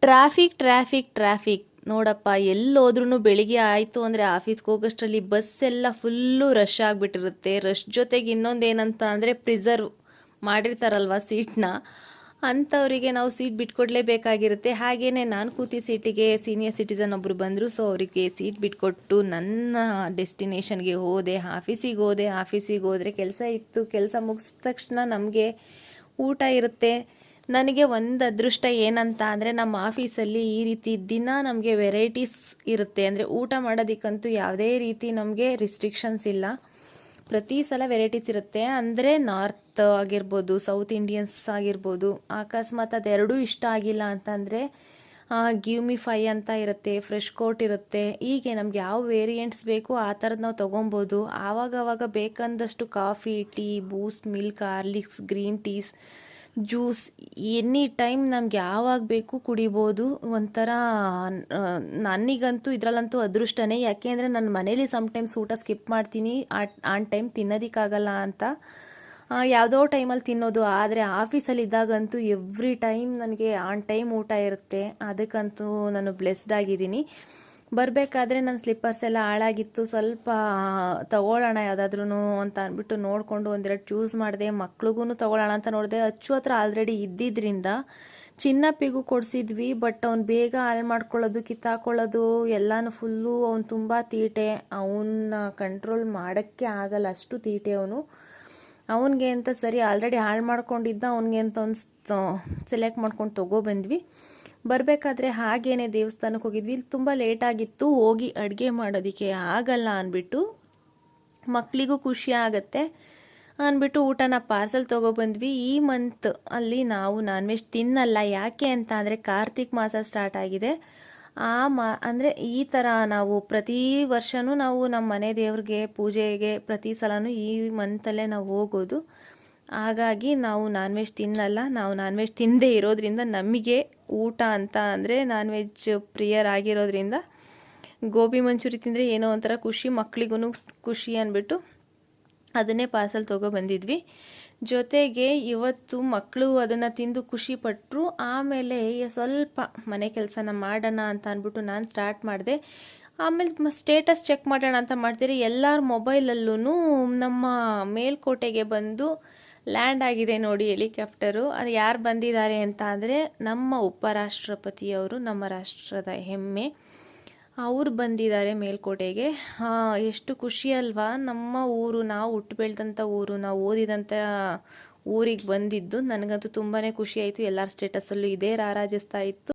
Traffic traffic traffic ನೋಡಪ್ಪ, ಎಲ್ಲೋದ್ರೂ ಬೆಳಿಗ್ಗೆ ಆಯಿತು ಅಂದರೆ ಆಫೀಸ್ಗೆ ಹೋಗೋಷ್ಟರಲ್ಲಿ ಬಸ್ ಎಲ್ಲ ಫುಲ್ಲು ರಶ್ ಆಗಿಬಿಟ್ಟಿರುತ್ತೆ. ರಶ್ ಜೊತೆಗೆ ಇನ್ನೊಂದೇನಂತ ಅಂದರೆ ಪ್ರಿಸರ್ವ್ ಮಾಡಿರ್ತಾರಲ್ವ ಸೀಟ್ನ, ಅಂಥವರಿಗೆ ನಾವು ಸೀಟ್ ಬಿಟ್ಕೊಡ್ಲೇಬೇಕಾಗಿರುತ್ತೆ. ಹಾಗೆಯೇ ನಾನು ಕೂತಿ ಸೀಟಿಗೆ ಸೀನಿಯರ್ ಸಿಟಿಸನ್ ಒಬ್ಬರು ಬಂದರು. ಸೊ ಅವರಿಗೆ ಸೀಟ್ ಬಿಟ್ಕೊಟ್ಟು ನನ್ನ ಡೆಸ್ಟಿನೇಷನ್ಗೆ ಹೋದೆ, ಆಫೀಸಿಗೆ ಹೋದರೆ ಕೆಲಸ ಇತ್ತು. ಕೆಲಸ ಮುಗಿಸಿದ ತಕ್ಷಣ ನಮಗೆ ಊಟ ಇರುತ್ತೆ. ನನಗೆ ಒಂದು ಅದೃಷ್ಟ ಏನಂತ ಅಂದರೆ ನಮ್ಮ ಆಫೀಸಲ್ಲಿ ಈ ರೀತಿ ದಿನ ನಮಗೆ ವೆರೈಟೀಸ್ ಇರುತ್ತೆ. ಅಂದರೆ ಊಟ ಮಾಡೋದಕ್ಕಂತೂ ಯಾವುದೇ ರೀತಿ ನಮಗೆ ರಿಸ್ಟ್ರಿಕ್ಷನ್ಸ್ ಇಲ್ಲ. ಪ್ರತಿ ಸಲ ವೆರೈಟೀಸ್ ಇರುತ್ತೆ. ಅಂದರೆ ನಾರ್ತ್ ಆಗಿರ್ಬೋದು, ಸೌತ್ ಇಂಡಿಯನ್ಸ್ ಆಗಿರ್ಬೋದು. ಅಕಸ್ಮಾತ್ ಅದೆರಡೂ ಇಷ್ಟ ಆಗಿಲ್ಲ ಅಂತಂದರೆ ಗಿವ್ ಮಿ 5 ಅಂತ ಇರುತ್ತೆ, ಫ್ರೆಶ್ ಕೋಟ್ ಇರುತ್ತೆ. ಹೀಗೆ ನಮ್ಗೆ ಯಾವ ವೇರಿಯಂಟ್ಸ್ ಬೇಕು ಆ ಥರದ್ದು ನಾವು ತೊಗೊಬೋದು. ಆವಾಗವಾಗ ಬೇಕಂದಷ್ಟು coffee, tea, Boost, milk, Horlicks, green teas, juice any time ನಮ್ಗೆ ಯಾವಾಗ ಬೇಕು ಕುಡಿಬೋದು. ಒಂಥರ ನನಗಂತೂ ಇದರಲ್ಲಂತೂ ಅದೃಷ್ಟನೇ. ಯಾಕೆಂದರೆ ನನ್ನ ಮನೇಲಿ ಸಮ್ಟೈಮ್ಸ್ ಊಟ ಸ್ಕಿಪ್ ಮಾಡ್ತೀನಿ, ಆನ್ ಟೈಮ್ ತಿನ್ನೋದಕ್ಕಾಗಲ್ಲ ಅಂತ ಯಾವುದೋ ಟೈಮಲ್ಲಿ ತಿನ್ನೋದು. ಆದರೆ ಆಫೀಸಲ್ಲಿ ಇದ್ದಾಗಂತೂ ಎವ್ರಿ ಟೈಮ್ ನನಗೆ ಆನ್ ಟೈಮ್ ಊಟ ಇರುತ್ತೆ. ಅದಕ್ಕಂತೂ ನಾನು ಬ್ಲೆಸ್ಡ್ ಆಗಿದ್ದೀನಿ. ಬರಬೇಕಾದ್ರೆ ನನ್ನ ಸ್ಲಿಪ್ಪರ್ಸ್ ಎಲ್ಲ ಹಾಳಾಗಿತ್ತು. ಸ್ವಲ್ಪ ತಗೊಳ್ಳೋಣ ಯಾವುದಾದ್ರೂ ಅಂತ ಅಂದ್ಬಿಟ್ಟು ನೋಡಿಕೊಂಡು ಒಂದೆರಡು ಚೂಸ್ ಮಾಡಿದೆ. ಮಕ್ಳಿಗೂ ತಗೊಳ್ಳೋಣ ಅಂತ ನೋಡಿದೆ. ಅಚ್ಚು ಹತ್ರ ಆಲ್ರೆಡಿ ಇದ್ದಿದ್ದರಿಂದ ಚಿನ್ನಪ್ಪಿಗೂ ಕೊಡಿಸಿದ್ವಿ. ಬಟ್ ಅವ್ನು ಬೇಗ ಹಾಳು ಮಾಡ್ಕೊಳ್ಳೋದು, ಕಿತ್ತಾಕೊಳ್ಳೋದು ಎಲ್ಲನೂ ಫುಲ್ಲು. ಅವ್ನು ತುಂಬ ತೀಟೆ. ಅವನ್ನ ಕಂಟ್ರೋಲ್ ಮಾಡೋಕ್ಕೆ ಆಗಲ್ಲ, ಅಷ್ಟು ತೀಟೆ ಅವನು. ಅವನಿಗೆ ಅಂತ ಸರಿ ಆಲ್ರೆಡಿ ಹಾಳು ಮಾಡ್ಕೊಂಡಿದ್ದ, ಅವನಿಗೆ ಅಂತ ಒಂದು ಸೆಲೆಕ್ಟ್ ಮಾಡ್ಕೊಂಡು ತೊಗೊಬಂದ್ವಿ. ಬರಬೇಕಾದ್ರೆ ಹಾಗೇನೆ ದೇವಸ್ಥಾನಕ್ಕೆ ಹೋಗಿದ್ವಿ. ಇಲ್ಲಿ ತುಂಬ ಲೇಟಾಗಿತ್ತು, ಹೋಗಿ ಅಡುಗೆ ಮಾಡೋದಕ್ಕೆ ಆಗಲ್ಲ ಅಂದ್ಬಿಟ್ಟು, ಮಕ್ಕಳಿಗೂ ಖುಷಿ ಆಗತ್ತೆ ಅಂದ್ಬಿಟ್ಟು ಊಟನ ಪಾರ್ಸಲ್ ತೊಗೊಬಂದ್ವಿ. ಈ ಮಂತ್ ಅಲ್ಲಿ ನಾವು ನಾನ್ ವೆಜ್ ತಿನ್ನಲ್ಲ. ಯಾಕೆ ಅಂತ ಅಂದರೆ ಕಾರ್ತಿಕ್ ಮಾಸ ಸ್ಟಾರ್ಟ್ ಆಗಿದೆ. ಅಂದರೆ ಈ ಥರ ನಾವು ಪ್ರತಿ ವರ್ಷವೂ ನಾವು ನಮ್ಮ ಮನೆ ದೇವ್ರಿಗೆ ಪೂಜೆಗೆ ಪ್ರತಿ ಸಲನೂ ಈ ಮಂತಲ್ಲೇ ನಾವು ಹೋಗೋದು. ಹಾಗಾಗಿ ನಾವು ನಾನ್ ವೆಜ್ ತಿನ್ನಲ್ಲ. ನಾವು ನಾನ್ ವೆಜ್ ತಿನ್ನದೇ ಇರೋದ್ರಿಂದ ನಮಗೆ ಊಟ ಅಂತ ಅಂದರೆ ನಾನ್ ವೆಜ್ ಪ್ರಿಯರಾಗಿರೋದ್ರಿಂದ ಗೋಬಿ ಮಂಚೂರಿ ತಿಂದರೆ ಏನೋ ಒಂಥರ ಖುಷಿ, ಮಕ್ಕಳಿಗೂ ಖುಷಿ ಅಂದ್ಬಿಟ್ಟು ಅದನ್ನೇ ಪಾರ್ಸಲ್ ತೊಗೊಬಂದಿದ್ವಿ. ಜೊತೆಗೆ ಇವತ್ತು ಮಕ್ಕಳು ಅದನ್ನು ತಿಂದು ಖುಷಿ ಪಟ್ಟರು. ಆಮೇಲೆ ಸ್ವಲ್ಪ ಮನೆ ಕೆಲಸನ ಮಾಡೋಣ ಅಂತ ಅಂದ್ಬಿಟ್ಟು ನಾನು ಸ್ಟಾರ್ಟ್ ಮಾಡಿದೆ. ಆಮೇಲೆ ಸ್ಟೇಟಸ್ ಚೆಕ್ ಮಾಡೋಣ ಅಂತ ಮಾಡ್ತೀರಿ, ಎಲ್ಲರ ಮೊಬೈಲಲ್ಲೂ ನಮ್ಮ ಮೇಲ್ಕೋಟೆಗೆ ಬಂದು ಲ್ಯಾಂಡ್ ಆಗಿದೆ ನೋಡಿ ಹೆಲಿಕಾಪ್ಟರು. ಅದು ಯಾರು ಬಂದಿದ್ದಾರೆ ಅಂತ ಅಂದರೆ ನಮ್ಮ ಉಪರಾಷ್ಟ್ರಪತಿಯವರು, ನಮ್ಮ ರಾಷ್ಟ್ರದ ಹೆಮ್ಮೆ, ಅವ್ರು ಬಂದಿದ್ದಾರೆ ಮೇಲ್ಕೋಟೆಗೆ. ಎಷ್ಟು ಖುಷಿ ಅಲ್ವಾ. ನಮ್ಮ ಊರು, ನಾವು ಹುಟ್ಟು ಬೆಳೆದಂಥ ಊರು, ನಾವು ಓದಿದಂಥ ಊರಿಗೆ ಬಂದಿದ್ದು ನನಗಂತೂ ತುಂಬಾ ಖುಷಿ ಆಯಿತು. ಎಲ್ಲರ ಸ್ಟೇಟಸಲ್ಲೂ ಇದೇ ರಾರಾಜಿಸ್ತಾ ಇತ್ತು.